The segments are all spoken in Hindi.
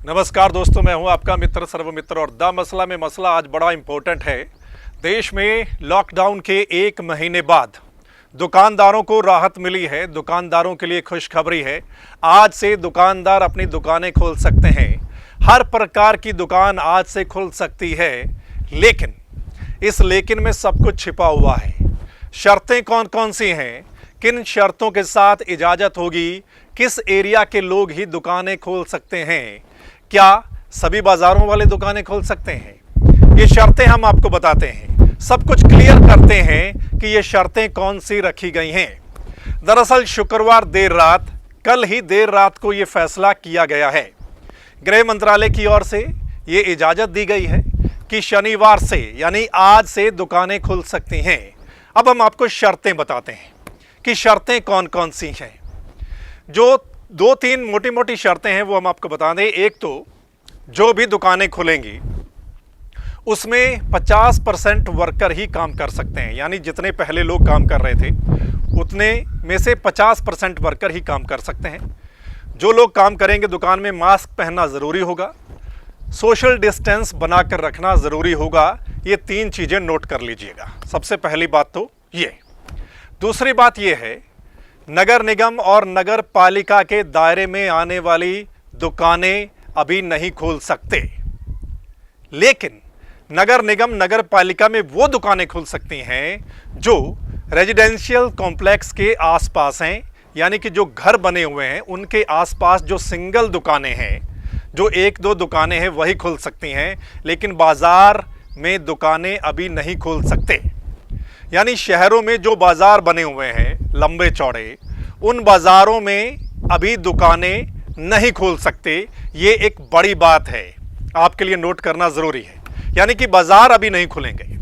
नमस्कार दोस्तों, मैं हूं आपका मित्र सर्वमित्र और द मसला में मसला आज बड़ा इंपॉर्टेंट है। देश में लॉकडाउन के 1 महीने बाद दुकानदारों को राहत मिली है। दुकानदारों के लिए खुशखबरी है। आज से दुकानदार अपनी दुकानें खोल सकते हैं। हर प्रकार की दुकान आज से खुल सकती है, लेकिन इस लेकिन में सब कुछ छिपा हुआ है। शर्तें कौन कौन सी हैं, किन शर्तों के साथ इजाज़त होगी, किस एरिया के लोग ही दुकानें खोल सकते हैं, क्या सभी बाजारों वाले दुकानें खोल सकते हैं, ये शर्तें हम आपको बताते हैं। सब कुछ क्लियर करते हैं कि ये शर्तें कौन सी रखी गई हैं। दरअसल शुक्रवार देर रात, कल ही देर रात को ये फैसला किया गया है। गृह मंत्रालय की ओर से ये इजाज़त दी गई है कि शनिवार से यानी आज से दुकानें खुल सकती हैं। अब हम आपको शर्तें बताते हैं कि शर्तें कौन कौन सी हैं। जो 2-3 मोटी मोटी शर्तें हैं वो हम आपको बता दें। एक तो जो भी दुकानें खुलेंगी उसमें 50% वर्कर ही काम कर सकते हैं, यानी जितने पहले लोग काम कर रहे थे उतने में से 50% वर्कर ही काम कर सकते हैं। जो लोग काम करेंगे दुकान में मास्क पहनना ज़रूरी होगा, सोशल डिस्टेंस बनाकर रखना ज़रूरी होगा। ये 3 चीज़ें नोट कर लीजिएगा। सबसे पहली बात तो ये। दूसरी बात ये है, नगर निगम और नगर पालिका के दायरे में आने वाली दुकानें अभी नहीं खोल सकते, लेकिन नगर निगम नगर पालिका में वो दुकानें खुल सकती हैं जो रेजिडेंशियल कॉम्प्लेक्स के आसपास हैं, यानी कि जो घर बने हुए हैं उनके आसपास जो सिंगल दुकानें हैं, जो 1-2 दुकानें हैं वही खुल सकती हैं। लेकिन बाजार में दुकानें अभी नहीं खोल सकते। यानी शहरों में जो बाजार बने हुए हैं लंबे चौड़े, उन बाजारों में अभी दुकानें नहीं खोल सकते। ये एक बड़ी बात है, आपके लिए नोट करना ज़रूरी है। यानी कि बाजार अभी नहीं खुलेंगे।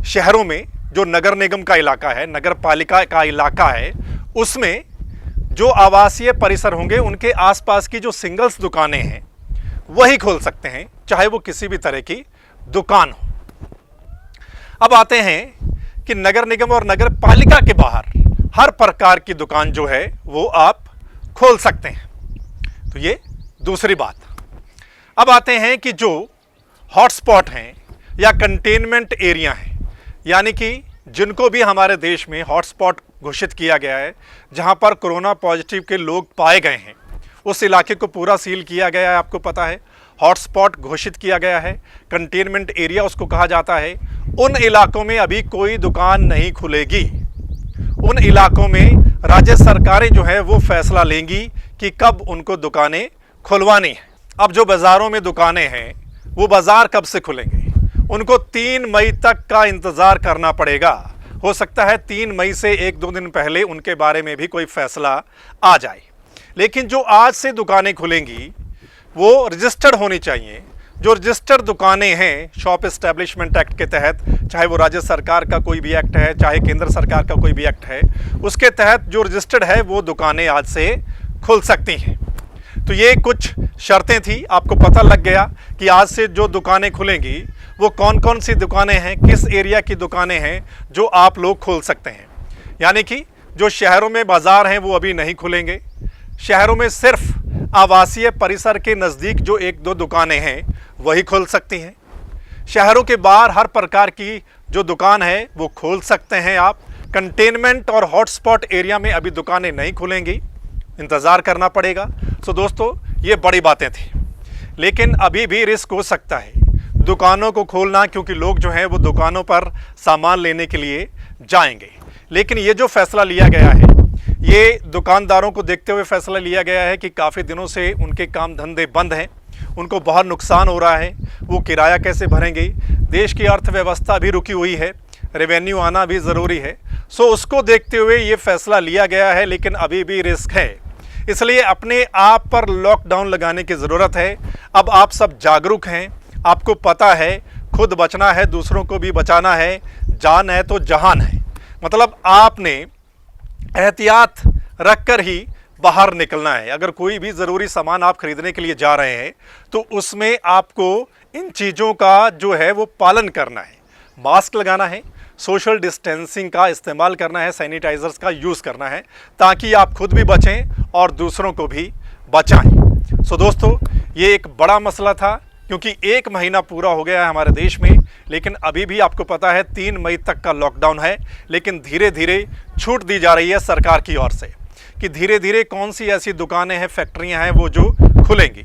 शहरों में जो नगर निगम का इलाका है, नगर पालिका का इलाका है, उसमें जो आवासीय परिसर होंगे उनके आसपास की जो सिंगल्स दुकानें हैं वही खोल सकते हैं, चाहे वो किसी भी तरह की दुकान हो। अब आते हैं कि नगर निगम और नगर पालिका के बाहर हर प्रकार की दुकान जो है वो आप खोल सकते हैं। तो ये दूसरी बात। अब आते हैं कि जो हॉटस्पॉट हैं या कंटेनमेंट एरिया हैं, यानी कि जिनको भी हमारे देश में हॉटस्पॉट घोषित किया गया है, जहां पर कोरोना पॉजिटिव के लोग पाए गए हैं, उस इलाके को पूरा सील किया गया है। आपको पता है, हॉटस्पॉट घोषित किया गया है। कंटेनमेंट एरिया उसको कहा जाता है। उन इलाकों में अभी कोई दुकान नहीं खुलेगी। उन इलाकों में राज्य सरकारें जो है वो फैसला लेंगी कि कब उनको दुकानें खुलवानी है। अब जो बाज़ारों में दुकानें हैं वो बाज़ार कब से खुलेंगे, उनको 3 मई तक का इंतज़ार करना पड़ेगा। हो सकता है 3 मई से 1-2 दिन पहले उनके बारे में भी कोई फैसला आ जाए। लेकिन जो आज से दुकानें खुलेंगी वो रजिस्टर्ड होनी चाहिए। जो रजिस्टर्ड दुकानें हैं शॉप एस्टेब्लिशमेंट एक्ट के तहत, चाहे वो राज्य सरकार का कोई भी एक्ट है, चाहे केंद्र सरकार का कोई भी एक्ट है, उसके तहत जो रजिस्टर्ड है वो दुकानें आज से खुल सकती हैं। तो ये कुछ शर्तें थी। आपको पता लग गया कि आज से जो दुकानें खुलेंगी वो कौन कौन सी दुकानें हैं, किस एरिया की दुकानें हैं जो आप लोग खोल सकते हैं। यानी कि जो शहरों में बाज़ार हैं वो अभी नहीं खुलेंगे। शहरों में सिर्फ आवासीय परिसर के नज़दीक जो 1-2 दुकानें हैं वही खोल सकती हैं। शहरों के बाहर हर प्रकार की जो दुकान है वो खोल सकते हैं आप। कंटेनमेंट और हॉटस्पॉट एरिया में अभी दुकानें नहीं खुलेंगी, इंतज़ार करना पड़ेगा। सो दोस्तों, ये बड़ी बातें थी, लेकिन अभी भी रिस्क हो सकता है दुकानों को खोलना, क्योंकि लोग जो हैं वो दुकानों पर सामान लेने के लिए जाएंगे। लेकिन ये जो फैसला लिया गया है, ये दुकानदारों को देखते हुए फैसला लिया गया है कि काफ़ी दिनों से उनके काम धंधे बंद हैं, उनको बहुत नुकसान हो रहा है। वो किराया कैसे भरेंगे, देश की अर्थव्यवस्था भी रुकी हुई है, रेवेन्यू आना भी ज़रूरी है। सो उसको देखते हुए ये फैसला लिया गया है, लेकिन अभी भी रिस्क है। इसलिए अपने आप पर लॉकडाउन लगाने की ज़रूरत है। अब आप सब जागरूक हैं, आपको पता है खुद बचना है, दूसरों को भी बचाना है। जान है तो जहान है। मतलब आपने एहतियात रखकर ही बाहर निकलना है। अगर कोई भी ज़रूरी सामान आप खरीदने के लिए जा रहे हैं तो उसमें आपको इन चीज़ों का जो है वो पालन करना है। मास्क लगाना है, सोशल डिस्टेंसिंग का इस्तेमाल करना है, सैनिटाइजर्स का यूज़ करना है, ताकि आप खुद भी बचें और दूसरों को भी बचाएं। सो दोस्तों, ये एक बड़ा मसला था क्योंकि 1 महीना पूरा हो गया है हमारे देश में, लेकिन अभी भी आपको पता है 3 मई तक का लॉकडाउन है। लेकिन धीरे धीरे छूट दी जा रही है सरकार की ओर से कि धीरे धीरे कौन सी ऐसी दुकानें हैं, फैक्ट्रियां हैं वो जो खुलेंगी,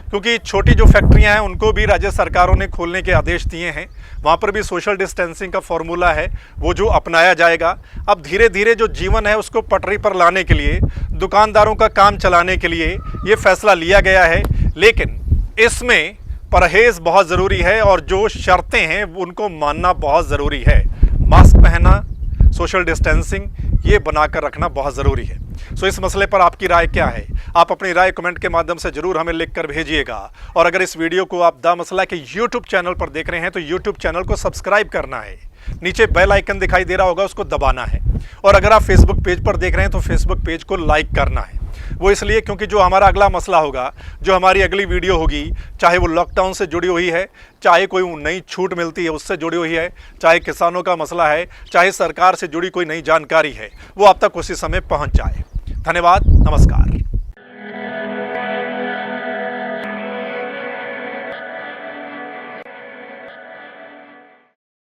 क्योंकि छोटी जो फैक्ट्रियां हैं उनको भी राज्य सरकारों ने खोलने के आदेश दिए हैं। वहाँ पर भी सोशल डिस्टेंसिंग का फॉर्मूला है वो जो अपनाया जाएगा। अब धीरे धीरे जो जीवन है उसको पटरी पर लाने के लिए, दुकानदारों का काम चलाने के लिए ये फैसला लिया गया है। लेकिन इसमें परहेज़ बहुत ज़रूरी है और जो शर्तें हैं उनको मानना बहुत ज़रूरी है। मास्क पहनना, सोशल डिस्टेंसिंग ये बनाकर रखना बहुत ज़रूरी है। सो इस मसले पर आपकी राय क्या है? आप अपनी राय कमेंट के माध्यम से ज़रूर हमें लिख कर भेजिएगा। और अगर इस वीडियो को आप द मसला के यूट्यूब चैनल पर देख रहे हैं तो यूट्यूब चैनल को सब्सक्राइब करना है, नीचे बेल आइकन दिखाई दे रहा होगा उसको दबाना है। और अगर आप फेसबुक पेज पर देख रहे हैं तो फेसबुक पेज को लाइक करना है। वो इसलिए क्योंकि जो हमारा अगला मसला होगा, जो हमारी अगली वीडियो होगी, चाहे वो लॉकडाउन से जुड़ी हुई है, चाहे कोई नई छूट मिलती है उससे जुड़ी हुई है, चाहे किसानों का मसला है, चाहे सरकार से जुड़ी कोई नई जानकारी है, वो आप तक उसी समय पहुंच जाए। धन्यवाद, नमस्कार।